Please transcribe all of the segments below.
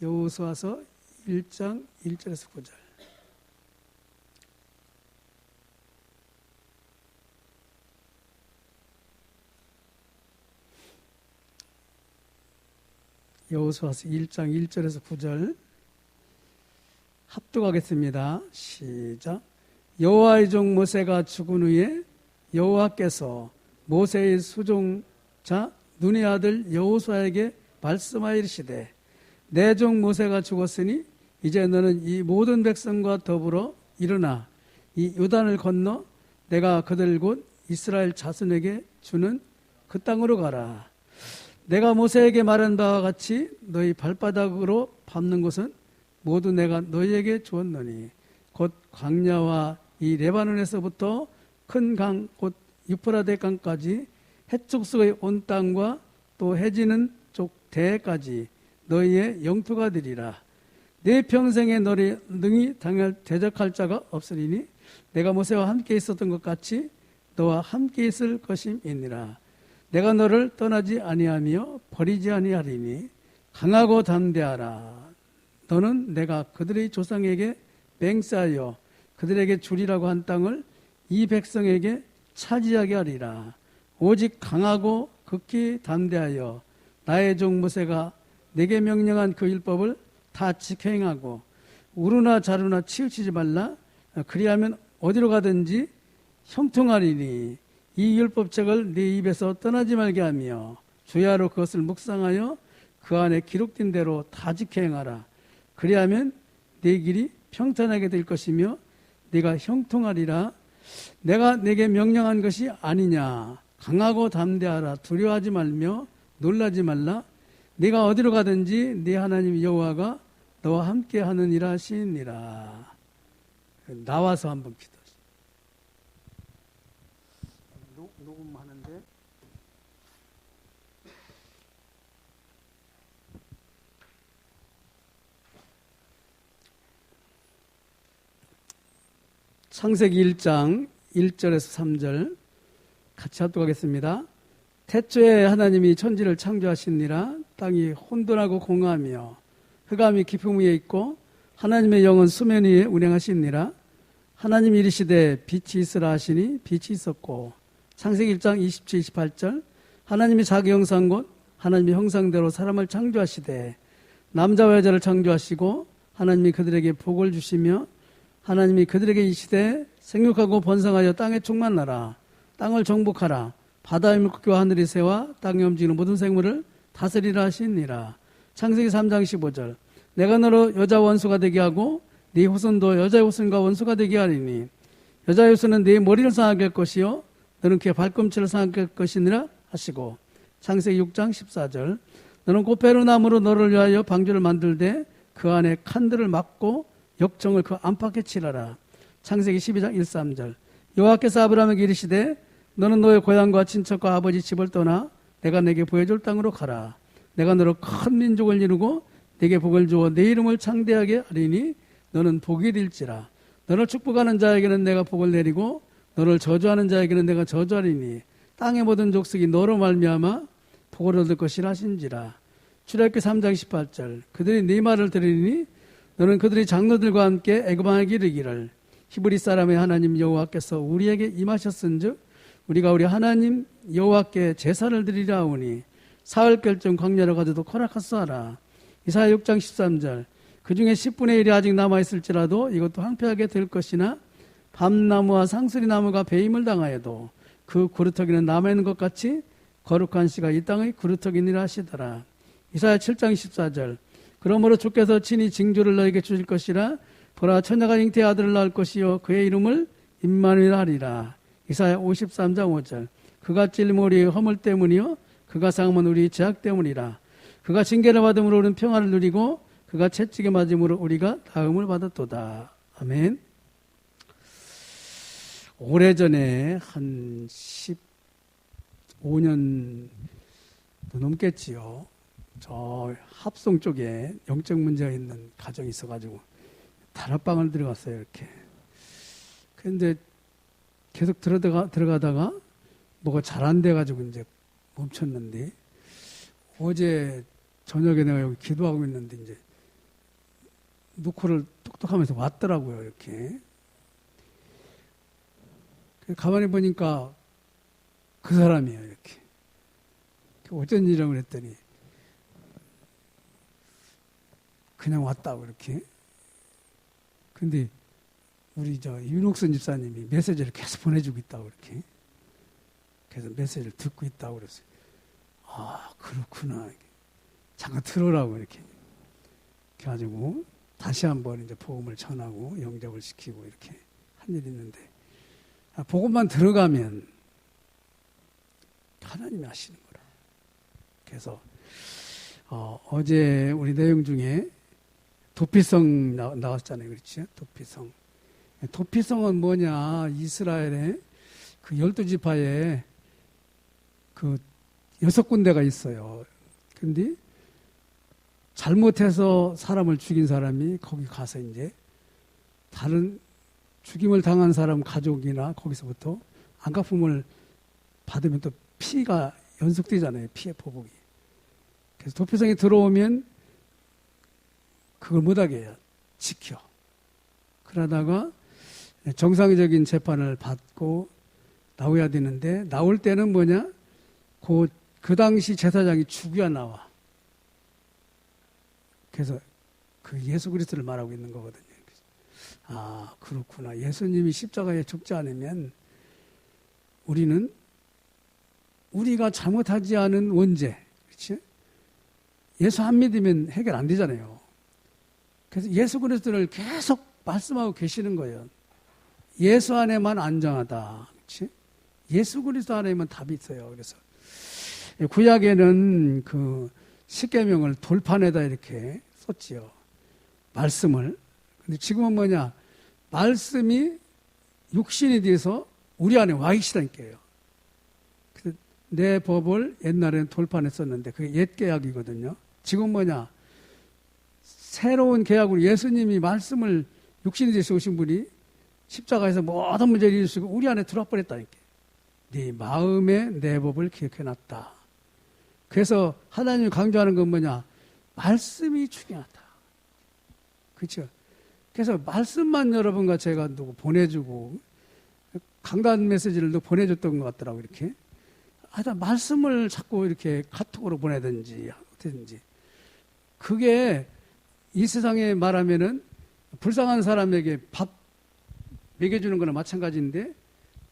여호수아서 1장 1절에서 9절. 여호수아서 1장 1절에서 9절 합독하겠습니다. 시작. 여호와의 종 모세가 죽은 후에 여호와께서 모세의 수종자 눈의 아들 여호수아에게 말씀하여 이르시되 내 종 모세가 죽었으니 이제 너는 이 모든 백성과 더불어 일어나 이 요단을 건너 내가 그들 곧 이스라엘 자손에게 주는 그 땅으로 가라. 내가 모세에게 말한 바와 같이 너희 발바닥으로 밟는 곳은 모두 내가 너희에게 주었노니 곧 광야와 이 레바논에서부터 큰 강 곧 유프라데 강까지 해쪽서의 온 땅과 또 해지는 쪽 대까지 너희의 영토가 되리라. 내 평생에 너를 능히 대적할 자가 없으리니 내가 모세와 함께 있었던 것 같이 너와 함께 있을 것임이니라. 내가 너를 떠나지 아니하며 버리지 아니하리니 강하고 담대하라. 너는 내가 그들의 조상에게 맹세하여 그들에게 주리라고 한 땅을 이 백성에게 차지하게 하리라. 오직 강하고 극히 담대하여 나의 종 모세가 내게 명령한 그 율법을 다 지켜 행하고 우루나 자루나 치우치지 말라. 그리하면 어디로 가든지 형통하리니 이 율법책을 네 입에서 떠나지 말게 하며 주야로 그것을 묵상하여 그 안에 기록된 대로 다 지켜 행하라. 그리하면 네 길이 평탄하게 될 것이며 네가 형통하리라. 내가 네게 명령한 것이 아니냐. 강하고 담대하라. 두려워하지 말며 놀라지 말라. 네가 어디로 가든지 네 하나님 여호와가 너와 함께 하느니라 하시니라. 나와서 한번 기도하시죠. 녹음하는데 창세기 1장 1절에서 3절 같이 합독하겠습니다. 태초에 하나님이 천지를 창조하시니라. 땅이 혼돈하고 공허하며 흑암이 깊음 위에 있고 하나님의 영은 수면 위에 운행하시니라. 하나님이 이르시되 빛이 있으라 하시니 빛이 있었고. 창세기 1장 27, 28절 하나님이 자기 형상 곧 하나님의 형상대로 사람을 창조하시되 남자와 여자를 창조하시고 하나님이 그들에게 복을 주시며 하나님이 그들에게 이르시되 생육하고 번성하여 땅에 충만하라. 땅을 정복하라. 바다의 물고기와 하늘의 새와 땅에 움직이는 모든 생물을 다스리라 하시니라. 창세기 3장 15절 내가 너로 여자 원수가 되게 하고 네 후손도 여자의 후손과 원수가 되게 하리니 여자의 후손은 네 머리를 상하게 할 것이요 너는 그의 발꿈치를 상하게 할 것이니라 하시고. 창세기 6장 14절 너는 꽃배루 나무로 너를 위하여 방주를 만들되 그 안에 칸들을 막고 역청을 그 안팎에 칠하라. 창세기 12장 1, 3절 여호와께서 아브라함에게 이르시되 너는 너의 고향과 친척과 아버지 집을 떠나 내가 내게 보여줄 땅으로 가라. 내가 너로 큰 민족을 이루고 내게 복을 주어 내 이름을 창대하게 하리니 너는 복이 될지라. 너를 축복하는 자에게는 내가 복을 내리고 너를 저주하는 자에게는 내가 저주하리니 땅의 모든 족속이 너로 말미암아 복을 얻을 것이라 하신지라. 출애굽기 3장 18절 그들이 네 말을 들으니 너는 그들의 장로들과 함께 애굽왕에게 이르기를 히브리 사람의 하나님 여호와께서 우리에게 임하셨은즉 우리가 우리 하나님 여호와께 제사를 드리라 하오니 사흘결정 광야로 가져도 허락하소하라. 이사야 6장 13절 그 중에 10분의 1이 아직 남아있을지라도 이것도 황폐하게 될 것이나 밤나무와 상수리나무가 배임을 당하여도 그 구루터기는 남아있는 것 같이 거룩한 씨가 이 땅의 구루터기니라 하시더라. 이사야 7장 14절 그러므로 주께서 친히 징조를 너에게 주실 것이라. 보라 처녀가 잉태의 아들을 낳을 것이요 그의 이름을 임마누엘 하리라. 이사야 53장 5절 그가 찔림 우리의 허물 때문이요 그가 상함은 우리의 죄악 때문이라. 그가 징계를 받음으로 우리는 평화를 누리고 그가 채찍에 맞음으로 우리가 다음을 받았도다. 아멘. 오래전에 한 15년 넘겠지요. 저 합성 쪽에 영적 문제가 있는 가정이 있어가지고 다락방을 들어갔어요. 이렇게. 그런데 계속 들어가다가 뭐가 잘 안 돼가지고 이제 멈췄는데 어제 저녁에 내가 여기 기도하고 있는데 이제 노크를 똑똑하면서 왔더라고요, 이렇게. 가만히 보니까 그 사람이에요, 이렇게. 어쩐 일이라고 그랬더니, 그냥 왔다고, 이렇게. 근데, 우리 윤옥선 집사님이 메시지를 계속 보내주고 있다고, 이렇게. 그래서 메시지를 듣고 있다고 그랬어요. 아, 그렇구나. 잠깐 들어라고, 이렇게. 그래가지고, 다시 한번 이제 복음을 전하고, 영접을 시키고, 이렇게 한 일이 있는데, 복음만 들어가면, 하나님이 하시는 거라. 그래서, 어제 우리 내용 중에, 도피성 나왔잖아요. 그렇지? 도피성. 도피성은 뭐냐? 이스라엘의 그 12지파에 그 6군데가 있어요. 근데 잘못해서 사람을 죽인 사람이 거기 가서 이제 다른 죽임을 당한 사람 가족이나 거기서부터 안갚음을 받으면 또 피가 연속되잖아요. 피해 보복이. 그래서 도피성에 들어오면 그걸 못하게 해요. 지켜. 그러다가 정상적인 재판을 받고 나와야 되는데, 나올 때는 뭐냐? 그 당시 제사장이 죽여야 나와. 그래서 그 예수 그리스도를 말하고 있는 거거든요. 아, 그렇구나. 예수님이 십자가에 죽지 않으면 우리가 잘못하지 않은 원죄, 그렇지? 예수 안 믿으면 해결 안 되잖아요. 그래서 예수 그리스도를 계속 말씀하고 계시는 거예요. 예수 안에만 안정하다. 그렇지? 예수 그리스도 안에만 답이 있어요. 그래서 구약에는 그 십계명을 돌판에다 이렇게 썼지요. 말씀을. 근데 지금은 뭐냐? 말씀이 육신이 돼서 우리 안에 와 계시다니까요. 그래서 내 법을 옛날에는 돌판에 썼는데 그게 옛 계약이거든요. 지금 뭐냐? 새로운 계약으로 예수님이 말씀을 육신이 되셔 오신 분이 십자가에서 모든 문제를 이루시고 우리 안에 들어와 버렸다니까. 네 마음에 내 법을 기억해놨다. 그래서 하나님이 강조하는 건 뭐냐? 말씀이 중요하다. 그렇죠? 그래서 말씀만 여러분과 제가 누구 보내주고 강단 메시지를 또 보내줬던 것 같더라고 이렇게. 하여튼 말씀을 자꾸 이렇게 카톡으로 보내든지 어떻게든지. 그게 이 세상에 말하면은 불쌍한 사람에게 밥 먹여주는 거나 마찬가지인데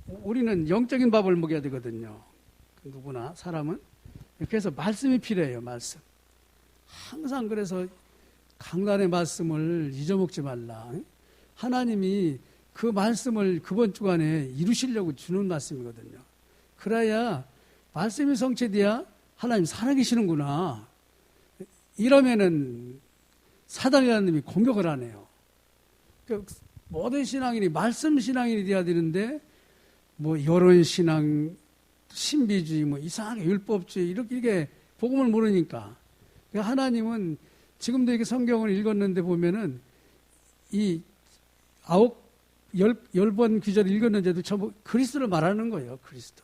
우리는 영적인 밥을 먹여야 되거든요. 누구나 사람은. 그래서 말씀이 필요해요. 말씀. 항상 그래서 강단의 말씀을 잊어먹지 말라. 하나님이 그 말씀을 그번 주간에 이루시려고 주는 말씀이거든요. 그래야 말씀이 성취돼야 하나님 살아계시는구나. 이러면은 사단이라는 놈이 공격을 안 해요. 모든 신앙인이 말씀 신앙인이 돼야 되는데 뭐 여론 신앙, 신비주의, 뭐 이상하게 율법주의 이렇게 복음을 모르니까. 그러니까 하나님은 지금도 이렇게 성경을 읽었는데 보면은 이 10번 귀절을 읽었는데도 전부 그리스도를 말하는 거예요. 그리스도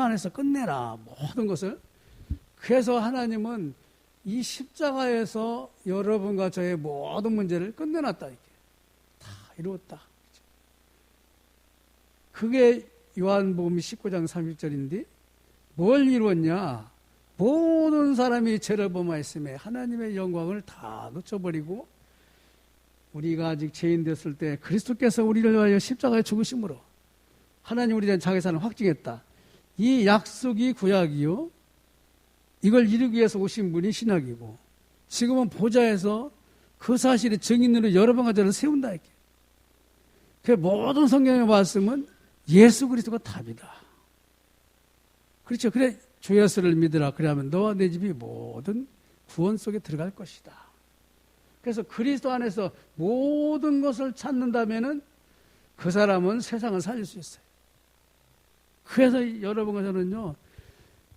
안에서 끝내라 모든 것을. 그래서 하나님은 이 십자가에서 여러분과 저의 모든 문제를 끝내놨다. 이렇게. 다 이루었다. 그게 요한복음 19장 30절인데 뭘 이루었냐? 모든 사람이 죄를 범하였음에 하나님의 영광을 다 놓쳐버리고 우리가 아직 죄인 됐을 때 그리스도께서 우리를 위하여 십자가에 죽으심으로 하나님 우리에 대한 자기사를 확증했다. 이 약속이 구약이요. 이걸 이루기 위해서 오신 분이 신약이고 지금은 보좌에서 그 사실의 증인으로 여러 번 가지를 세운다. 이렇게. 그 모든 성경의 말씀은 예수 그리스도가 답이다. 그렇죠. 그래 주 예수를 믿으라. 그래야면 너와 내 집이 모든 구원 속에 들어갈 것이다. 그래서 그리스도 안에서 모든 것을 찾는다면은 그 사람은 세상을 살릴 수 있어요. 그래서 여러분과 저는요,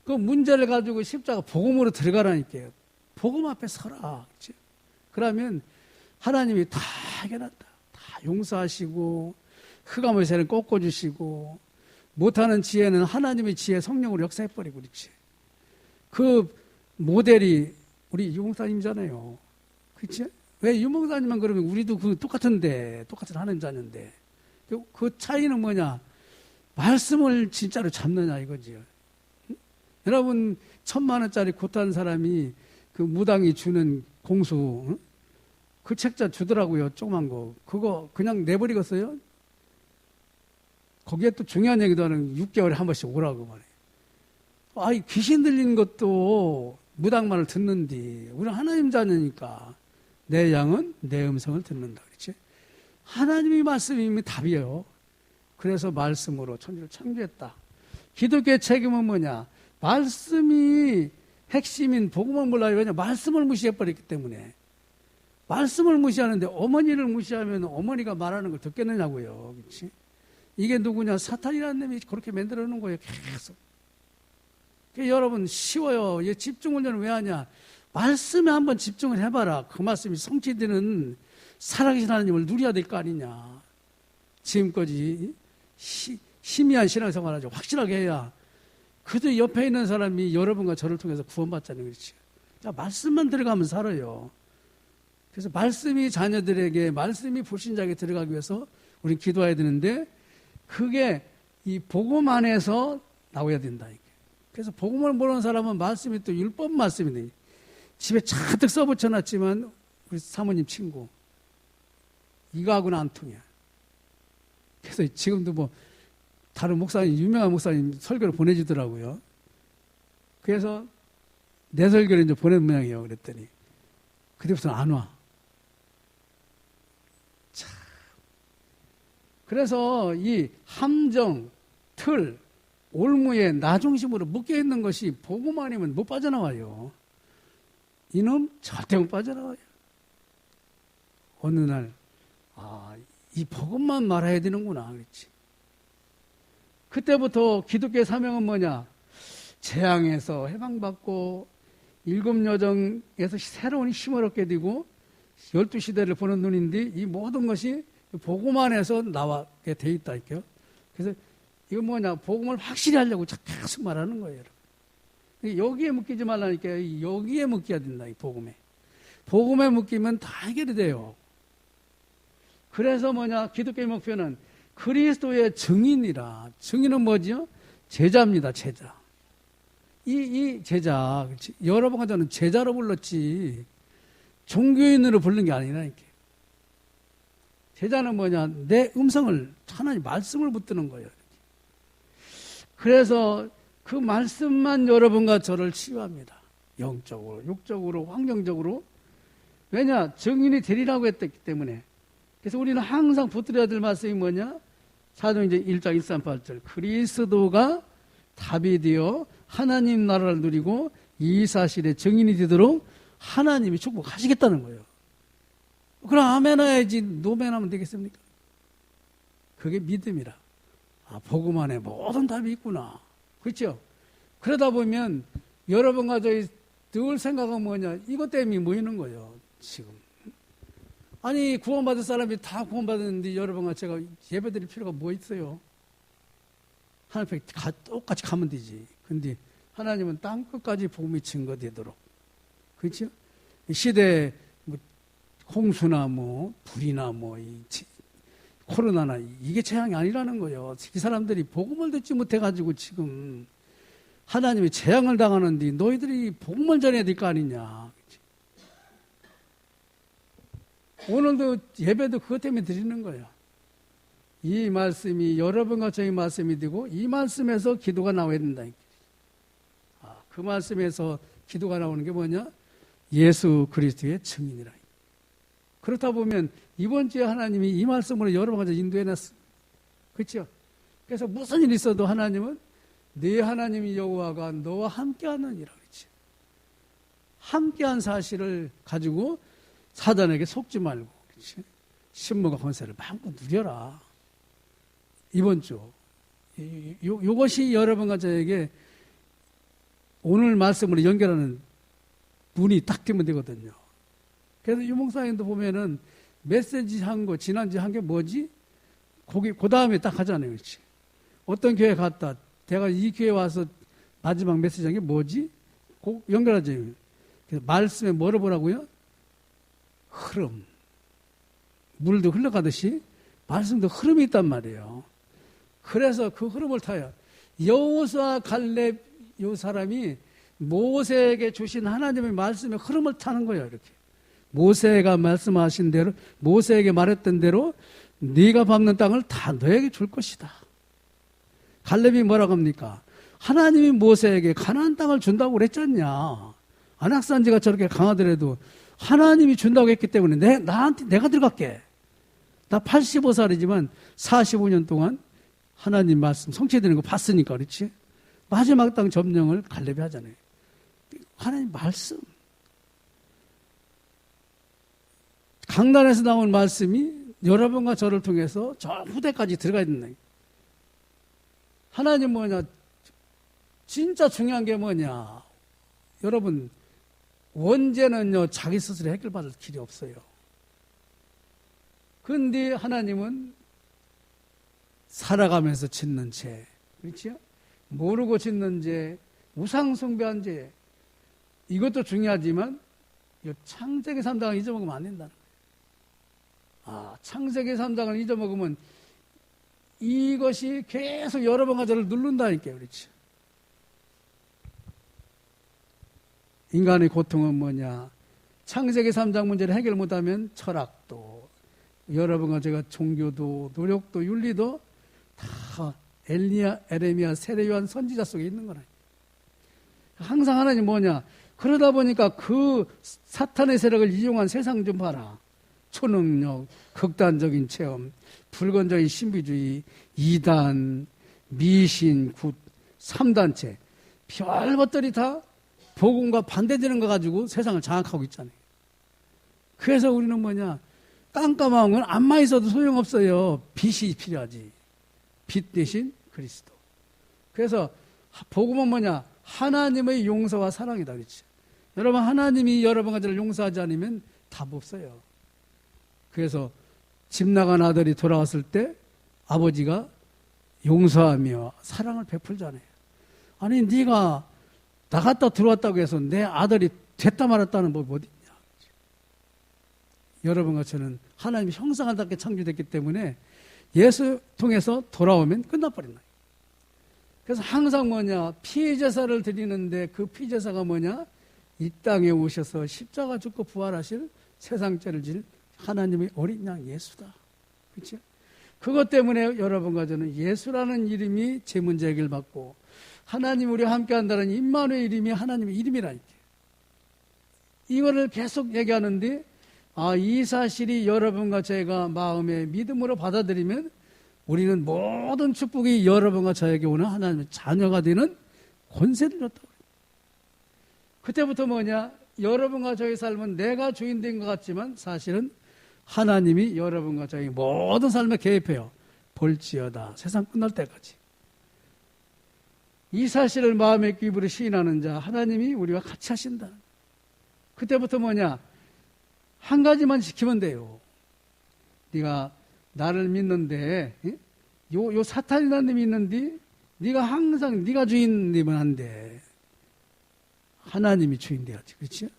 그 문제를 가지고 십자가 복음으로 들어가라니까요. 복음 앞에 서라. 그렇죠? 그러면 하나님이 다 해결한다. 다 용서하시고 흑암의 새를 꺾어주시고 못하는 지혜는 하나님의 지혜 성령으로 역사해버리고 그렇지. 그 모델이 우리 유목사님이잖아요. 그렇지? 왜 유목사님만 그러면 우리도 그 똑같은 하나님 자녀인데. 그 차이는 뭐냐? 말씀을 진짜로 잡느냐 이거지요. 여러분 1,000만 원짜리 곧한 사람이 그 무당이 주는 공수 그 책자 주더라고요. 조그만 거. 그거 그냥 내버리겠어요? 거기에 또 중요한 얘기도 하는 6개월에 한 번씩 오라고 말해요. 귀신 들리는 것도 무당만을 듣는디. 우리는 하나님 자녀니까 내 양은 내 음성을 듣는다. 그렇지? 하나님의 말씀이면 답이에요. 그래서 말씀으로 천지를 창조했다. 기독교의 책임은 뭐냐? 말씀이 핵심인 복음을 몰라요. 왜냐? 말씀을 무시해버렸기 때문에. 말씀을 무시하는데 어머니를 무시하면 어머니가 말하는 걸 듣겠느냐고요. 그렇지? 이게 누구냐? 사탄이라는 놈이 그렇게 만들어 놓은 거예요. 계속. 여러분 쉬워요. 얘 집중 훈련을 왜 하냐? 말씀에 한번 집중을 해봐라. 그 말씀이 성취되는 살아계신 하나님을 누려야 될 거 아니냐. 지금까지 희미한 신앙생활을 확실하게 해야 그저 옆에 있는 사람이 여러분과 저를 통해서 구원받자는 거지. 자, 말씀만 들어가면 살아요. 그래서 말씀이 자녀들에게, 말씀이 불신자에게 들어가기 위해서 우리는 기도해야 되는데 그게 이 복음 안에서 나와야 된다. 그래서 복음을 모르는 사람은 말씀이 또 율법 말씀이네. 집에 잔뜩 써붙여놨지만 우리 사모님 친구 이거하고는 안 통해. 그래서 지금도 뭐 다른 목사님, 유명한 목사님 설교를 보내주더라고요. 그래서 내 설교를 이제 보낸 모양이에요. 그랬더니 그때부터는 안 와. 참. 그래서 이 함정, 틀, 올무에 나 중심으로 묶여있는 것이 복음 아니면 못 빠져나와요. 이놈 절대 못 빠져나와요. 어느 날 이 복음만 말해야 되는구나. 그렇지. 그때부터 기독교의 사명은 뭐냐? 재앙에서 해방받고 일곱 여정에서 새로운 힘을 얻게 되고 12시대를 보는 눈인데 이 모든 것이 복음 안에서 나와게 돼 있다니까요. 그래서 이거 뭐냐? 복음을 확실히 하려고 계속 말하는 거예요. 여기에 묶이지 말라니까. 여기에 묶여야 된다. 이 복음에. 복음에 묶이면 다 해결이 돼요. 그래서 뭐냐? 기독교의 목표는 그리스도의 증인이라. 증인은 뭐지요? 제자입니다. 제자. 이 제자. 그렇지? 여러 번 저는 제자로 불렀지 종교인으로 부르는 게 아니라니까. 제자는 뭐냐? 내 음성을 하나님 말씀을 붙드는 거예요. 그래서 그 말씀만 여러분과 저를 치유합니다. 영적으로, 육적으로, 환경적으로. 왜냐? 증인이 되리라고 했기 때문에. 그래서 우리는 항상 붙들어야 될 말씀이 뭐냐? 사도행전 1장 138절. 그리스도가 답이 되어 하나님 나라를 누리고 이 사실의 증인이 되도록 하나님이 축복하시겠다는 거예요. 그럼 아멘 해야지 노멘 하면 되겠습니까? 그게 믿음이라. 복음 안에 모든 답이 있구나. 그렇죠? 그러다 보면 여러분과 저희 늘 생각은 뭐냐? 이것 때문에 모이는 거예요. 지금. 아니 구원받은 사람이 다 구원받았는데 여러분과 제가 예배드릴 필요가 뭐 있어요? 하나님 앞에 똑같이 가면 되지. 근데 하나님은 땅 끝까지 복음이 증거되도록. 그렇죠? 이 시대에 뭐 홍수나 뭐 불이나 뭐 코로나나 이게 재앙이 아니라는 거예요. 이 사람들이 복음을 듣지 못해가지고 지금 하나님이 재앙을 당하는데 너희들이 복음을 전해야 될 거 아니냐. 오늘도 예배도 그것 때문에 드리는 거예요. 이 말씀이 여러분과 저희 말씀이 되고 이 말씀에서 기도가 나와야 된다. 그 말씀에서 기도가 나오는 게 뭐냐? 예수 그리스도의 증인이라. 그렇다 보면 이번 주에 하나님이 이 말씀으로 여러분과 인도해놨어. 그렇죠? 그래서 무슨 일이 있어도 하나님은 네 하나님 여호와가 너와 함께하느니라. 그렇지? 함께한 사실을 가지고 사단에게 속지 말고, 그렇지? 신무가 권세를 마음껏 누려라. 이번 주. 요것이 여러분과 저에게 오늘 말씀으로 연결하는 문이 딱 되면 되거든요. 그래서 유목사님도 보면은 메시지 한 거, 지난주에 한 게 뭐지? 그 다음에 딱 하잖아요. 그렇지? 어떤 교회 갔다. 내가 이 교회 와서 마지막 메시지 한 게 뭐지? 꼭 연결하죠. 그래서 말씀에 뭐를 보라고요? 흐름. 물도 흘러가듯이 말씀도 흐름이 있단 말이에요. 그래서 그 흐름을 타요. 여호수아 갈렙 요 사람이 모세에게 주신 하나님의 말씀의 흐름을 타는 거예요. 이렇게 모세가 말씀하신 대로, 모세에게 말했던 대로 네가 밟는 땅을 다 너에게 줄 것이다. 갈렙이 뭐라고 합니까? 하나님이 모세에게 가나안 땅을 준다고 그랬잖냐. 안악산지가 저렇게 강하더라도 하나님이 준다고 했기 때문에 내가 들어갈게. 나 85살이지만 45년 동안 하나님 말씀 성취되는 거 봤으니까 그렇지. 마지막 땅 점령을 갈렙이 하잖아요. 하나님 말씀. 강단에서 나온 말씀이 여러분과 저를 통해서 저 후대까지 들어가야 된다. 하나님 뭐냐? 진짜 중요한 게 뭐냐? 여러분, 원죄는요, 자기 스스로 해결받을 길이 없어요. 근데 하나님은 살아가면서 짓는 죄, 그렇죠? 모르고 짓는 죄, 우상숭배한 죄, 이것도 중요하지만 창세기 3장을 잊어먹으면 안 된다는 거예요. 창세기 3장을 잊어먹으면 이것이 계속 여러 번가 저를 누른다니까요. 그렇죠? 인간의 고통은 뭐냐? 창세기 3장 문제를 해결 못하면 철학도, 여러 번가 제가 종교도, 노력도, 윤리도 다 엘리야, 에레미야, 세례요한 선지자 속에 있는 거라. 항상 하나님 뭐냐? 그러다 보니까 그 사탄의 세력을 이용한 세상 좀 봐라. 초능력, 극단적인 체험, 불건적인 신비주의, 이단, 미신, 굿, 3단체, 별 것들이 다 복음과 반대되는 거 가지고 세상을 장악하고 있잖아요. 그래서 우리는 뭐냐? 깜깜한 건 암만 있어도 소용없어요. 빛이 필요하지. 빛 대신 그리스도. 그래서 복음은 뭐냐? 하나님의 용서와 사랑이다. 그렇지? 여러분, 하나님이 여러분과 저를 용서하지 않으면 답 없어요. 그래서 집 나간 아들이 돌아왔을 때 아버지가 용서하며 사랑을 베풀잖아요. 아니, 네가 나갔다 들어왔다고 해서 내 아들이 됐다 말았다는 법이 어디 있냐. 여러분과 저는 하나님의 형상답게 창조됐기 때문에 예수 통해서 돌아오면 끝나버린다. 그래서 항상 뭐냐? 피제사를 드리는데 그 피제사가 뭐냐? 이 땅에 오셔서 십자가 죽고 부활하실 세상죄를 질 하나님의 어린 양 예수다. 그렇죠? 그것 때문에 여러분과 저는 예수라는 이름이 제 문제 해결받고 하나님 우리와 함께 한다는 임마누엘 이름이 하나님의 이름이라니까. 이거를 계속 얘기하는데 이 사실이 여러분과 제가 마음에 믿음으로 받아들이면 우리는 모든 축복이 여러분과 저에게 오는 하나님의 자녀가 되는 권세를 줬다고. 그때부터 뭐냐? 여러분과 저의 삶은 내가 주인된 것 같지만 사실은 하나님이 여러분과 저의 모든 삶에 개입해요. 볼지어다. 세상 끝날 때까지. 이 사실을 마음의 기부로 시인하는 자 하나님이 우리와 같이 하신다. 그때부터 뭐냐? 한 가지만 지키면 돼요. 네가 나를 믿는데 요 사탄이라는 놈이 있는데 네가 항상 네가 주인이면 안 돼. 하나님이 주인 돼야지. 그렇지?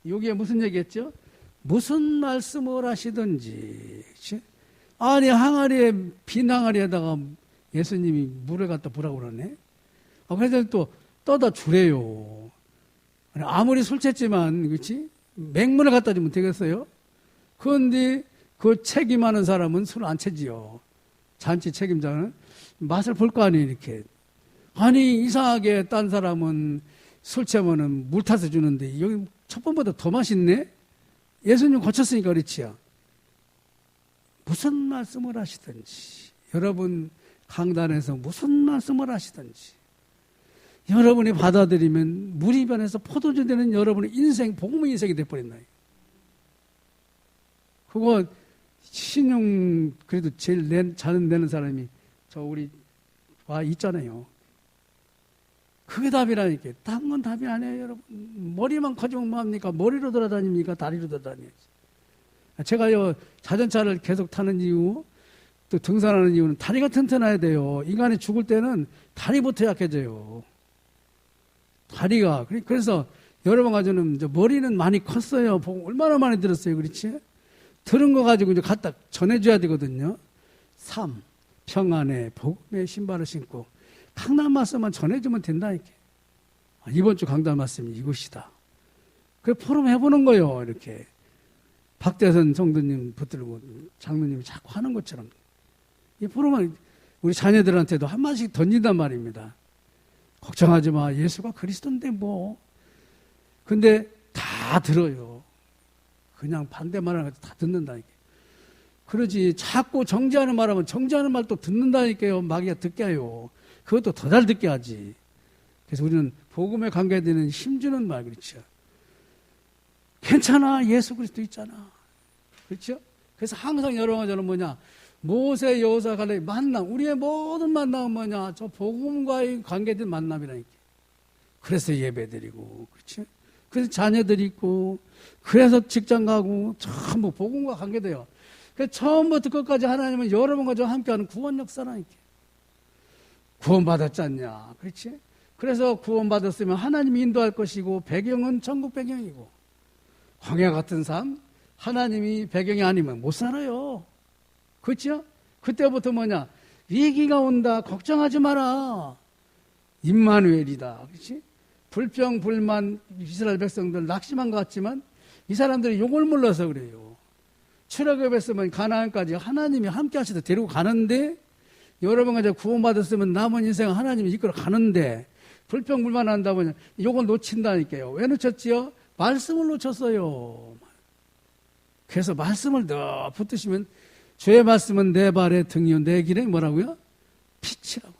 여기에 무슨 얘기했죠? 무슨 말씀을 하시든지. 그렇지? 아니 항아리에 빈 항아리에다가 예수님이 물을 갖다 부라고 그러네. 그래서 또 떠다 주래요. 아무리 술 챘지만 그렇지? 맹물을 갖다 주면 되겠어요? 그런데 그 책임하는 사람은 술 안 채지요. 잔치 책임자는 맛을 볼 거 아니에요. 이렇게. 아니 이상하게 딴 사람은 술 채면은 물 타서 주는데 여기 첫 번보다 더 맛있네? 예수님 고쳤으니까 그렇지요. 무슨 말씀을 하시든지 여러분 강단에서 무슨 말씀을 하시든지 여러분이 받아들이면 물이 변해서 포도주 되는 여러분의 인생, 복음의 인생이 돼버린다. 그거 신용 그래도 제일 잘 내는 사람이 저 우리 와 있잖아요. 그게 답이라니까. 딴 건 답이 아니에요, 여러분. 머리만 커지면 뭐합니까? 머리로 돌아다닙니까? 다리로 돌아다녀야지. 제가요 자전차를 계속 타는 이유, 또 등산하는 이유는 다리가 튼튼해야 돼요. 인간이 죽을 때는 다리부터 약해져요. 다리가. 그래서 여러분 가지고는 머리는 많이 컸어요. 얼마나 많이 들었어요. 그렇지? 들은 거 가지고 이제 갖다 전해줘야 되거든요. 삶, 평안의 복음의 신발을 신고 강단 말씀만 전해주면 된다니까. 이번 주 강단 말씀이 이것이다. 그래 포럼 해보는 거예요. 이렇게 박대선 성도님 붙들고 장로님이 자꾸 하는 것처럼 이 포럼은 우리 자녀들한테도 한마디씩 던진단 말입니다. 걱정하지 마. 예수가 그리스도인데 뭐. 근데 다 들어요. 그냥 반대 말하는 거 다 듣는다니까. 그러지 자꾸 정죄하는 말하면 정죄하는 말 또 듣는다니까요. 마귀가 듣게 해요. 그것도 더 잘 듣게 하지. 그래서 우리는 복음에 관계되는 힘주는 말 그렇죠. 괜찮아. 예수 그리스도 있잖아. 그렇죠? 그래서 항상 여러분 저는 뭐냐. 모세 여호수아 갈렙 만남. 우리의 모든 만남은 뭐냐. 저 복음과의 관계된 만남이라니까. 그래서 예배드리고 그렇죠? 그래서 자녀들이 있고 그래서 직장 가고 전부 복음과 관계돼요. 그래서 처음부터 끝까지 하나님은 여러분과 저 함께하는 구원 역사라니까. 구원받았지 않냐. 그렇지? 그래서 구원받았으면 하나님이 인도할 것이고 배경은 천국 배경이고 광야 같은 삶 하나님이 배경이 아니면 못 살아요. 그렇죠? 그때부터 뭐냐. 위기가 온다. 걱정하지 마라. 임마누엘이다. 그렇지? 불평, 불만, 이스라엘 백성들 낙심한 것 같지만 이 사람들이 욕을 몰라서 그래요. 출애굽했으면 가나안까지 하나님이 함께 하시다 데리고 가는데 여러분가 이제 구원받았으면 남은 인생 하나님이 이끌어 가는데 불평, 불만한다 보니 욕을 놓친다니까요. 왜 놓쳤지요? 말씀을 놓쳤어요. 그래서 말씀을 더 붙드시면 주의 말씀은 내 발의 등이요 내 길에 뭐라고요? 빛이라고.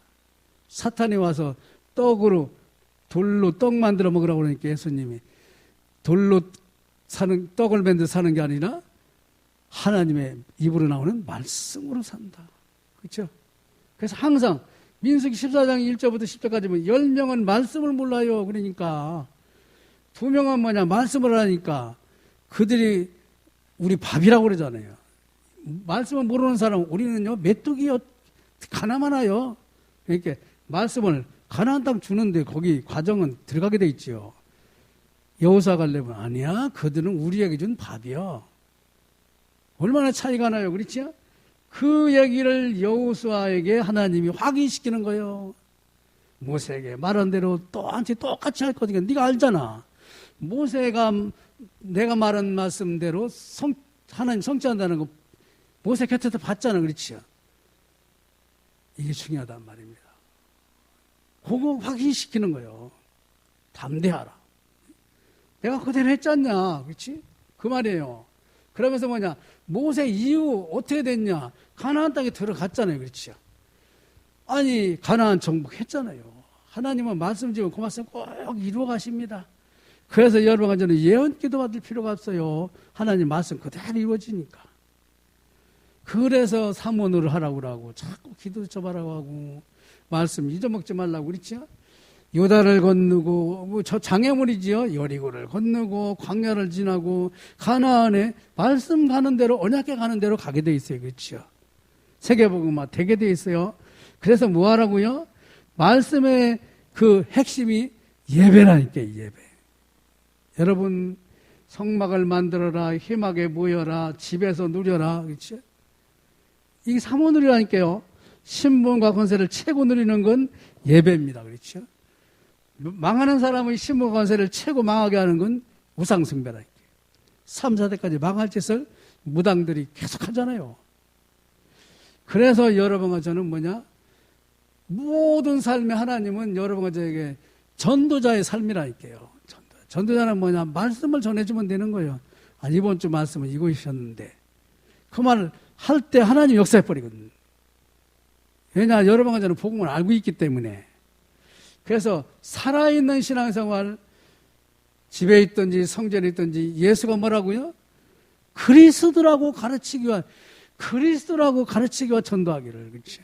사탄이 와서 돌로 떡 만들어 먹으라고 그러니까 예수님이 돌로 사는 떡을 만들어 사는 게 아니라 하나님의 입으로 나오는 말씀으로 산다. 그렇죠? 그래서 항상 민수기 14장 1절부터 10절까지 보면 10명은 말씀을 몰라요. 그러니까 2명은 뭐냐 말씀을 하니까 그들이 우리 밥이라고 그러잖아요. 말씀을 모르는 사람 우리는요 메뚜기요 가나마나요. 그러니까 말씀을 가나안 땅 주는데 거기 과정은 들어가게 돼 있지요. 여호수아 갈렙은 아니야. 그들은 우리에게 준 밥이야. 얼마나 차이가 나요. 그렇죠? 그 얘기를 여호수아에게 하나님이 확인시키는 거예요. 모세에게 말한 대로 또한테 똑같이 할 거니까 네가 알잖아. 모세가 내가 말한 말씀대로 하나님 성취한다는 거 모세 곁에서 봤잖아. 그렇죠? 이게 중요하단 말입니다. 그거 확인시키는 거예요. 담대하라. 내가 그대로 했잖냐. 그렇지? 그 말이에요. 그러면서 뭐냐. 모세 이후 어떻게 됐냐. 가나안 땅에 들어갔잖아요. 그렇죠? 아니 가나안 정복했잖아요. 하나님은 말씀 지금 그 말씀 꼭 이루어 가십니다. 그래서 여러분과 저는 예언 기도 받을 필요가 없어요. 하나님 말씀 그대로 이루어지니까. 그래서 사모노를 하라고 그러고 자꾸 기도 쳐봐라고 하고 말씀 잊어먹지 말라고 그랬죠. 요단을 건너고 뭐 저 장애물이지요. 여리고를 건너고 광야를 지나고 가나안에 말씀 가는 대로 언약궤 가는 대로 가게 돼 있어요. 그렇죠. 세계복음화 되게 돼 있어요. 그래서 뭐 하라고요? 말씀의 그 핵심이 예배라니까 예배. 여러분 성막을 만들어라. 희막에 모여라. 집에서 누려라. 그렇죠. 이게 사모누리라니까요. 신분과 권세를 최고 누리는 건 예배입니다. 그렇죠? 망하는 사람의 신분과 권세를 최고 망하게 하는 건 우상숭배라니까요. 3, 4대까지 망할 짓을 무당들이 계속 하잖아요. 그래서 여러분과 저는 뭐냐? 모든 삶의 하나님은 여러분과 저에게 전도자의 삶이라니까요. 전도자는 뭐냐? 말씀을 전해주면 되는 거예요. 아, 이번 주 말씀은 이것이었는데. 그 말을 할 때 하나님 역사해버리거든요. 왜냐, 여러분과 저는 복음을 알고 있기 때문에. 그래서 살아있는 신앙생활, 집에 있든지 성전에 있든지 예수가 뭐라고요? 그리스도라고 가르치기와 전도하기를. 그렇지?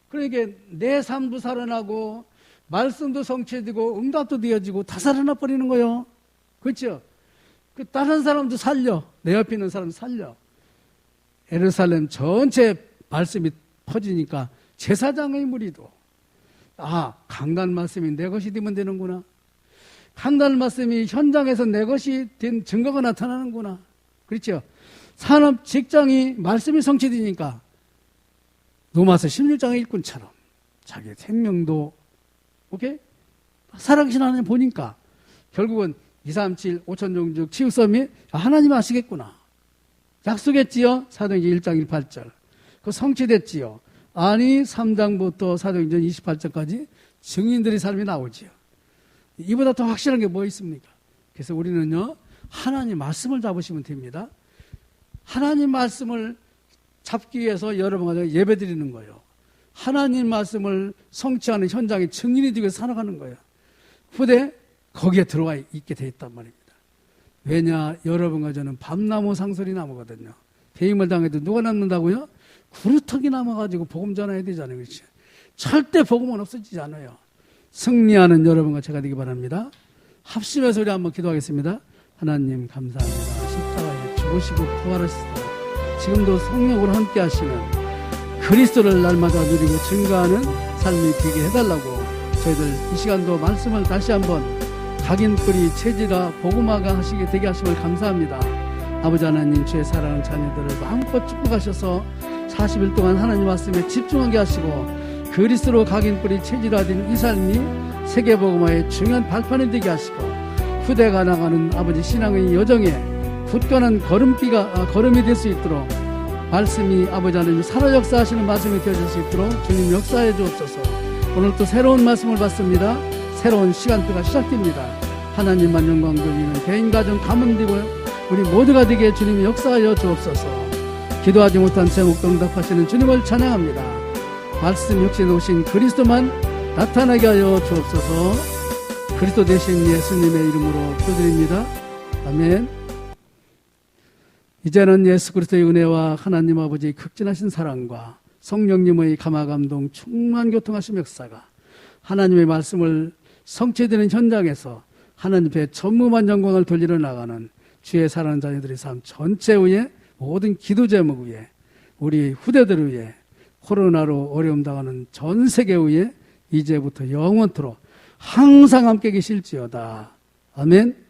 그러니까 내 삶도 살아나고 말씀도 성취되고 응답도 되어지고 다 살아나 버리는 거예요. 그렇죠? 그 다른 사람도 살려. 내 옆에 있는 사람 살려. 예루살렘 전체 말씀이 퍼지니까 제사장의 무리도 강단 말씀이 내 것이 되면 되는구나. 강단 말씀이 현장에서 내 것이 된 증거가 나타나는구나. 그렇죠? 산업 직장이 말씀이 성취되니까 로마서 16장의 일꾼처럼 자기 생명도 오케이? 살아계신 하나님 보니까 결국은 237 5천종족 치유섬이 하나님 아시겠구나. 약속했지요. 사도행전 1장 18절. 그 성취됐지요. 아니 3장부터 사도행전 28장까지 증인들의 삶이 나오지요. 이보다 더 확실한 게 뭐 있습니까? 그래서 우리는요, 하나님 말씀을 잡으시면 됩니다. 하나님 말씀을 잡기 위해서 여러분 가지고 예배 드리는 거예요. 하나님 말씀을 성취하는 현장의 증인이 되기 위해서 살아가는 거예요. 후대 거기에 들어와 있게 돼 있단 말입니다. 왜냐, 여러분과 저는 밤나무 상설이 나무거든요. 배임을 당해도 누가 남는다고요? 구루터기 남아가지고 복음 전해야 되잖아요. 그렇지? 절대 복음은 없어지지 않아요. 승리하는 여러분과 제가 되기 바랍니다. 합심해서 우리 한번 기도하겠습니다. 하나님 감사합니다. 십자가에 죽으시고 부활하시고 지금도 성령으로 함께 하시는 그리스도를 날마다 누리고 증거하는 삶이 되게 해달라고 저희들 이 시간도 말씀을 다시 한번 각인뿌리 체질화 복음화가 하시게 되게 하심을 감사합니다. 아버지 하나님, 주의 사랑하는 자녀들을 마음껏 축복하셔서 40일 동안 하나님 말씀에 집중하게 하시고 그리스도로 각인뿌리 체질화된 이 삶이 세계복음화의 중요한 발판이 되게 하시고 후대가 나가는 아버지 신앙의 여정에 굳건한 걸음이 될 수 있도록 말씀이 아버지 하나님 살아 역사하시는 말씀이 되어질 수 있도록 주님 역사해 주옵소서. 오늘 또 새로운 말씀을 받습니다. 새로운 시간대가 시작됩니다. 하나님만 영광 돌리는 개인 가정 가문되고 우리 모두가 되게 주님이 역사하여 주옵소서. 기도하지 못한 제목도 응답하시는 주님을 찬양합니다. 말씀 육신 오신 그리스도만 나타나게 하여 주옵소서. 그리스도 되신 예수님의 이름으로 기도드립니다. 아멘. 이제는 예수 그리스도의 은혜와 하나님 아버지의 극진하신 사랑과 성령님의 감화감동 충만 교통하심 역사가 하나님의 말씀을 성취되는 현장에서 하나님 앞에 전무한 영광을 돌리러 나가는 주의 사랑하는 자녀들의 삶 전체 위에 모든 기도 제목 위에 우리 후대들을 위해 코로나로 어려움 당하는 전 세계 위에 이제부터 영원토록 항상 함께 계실지어다. 아멘.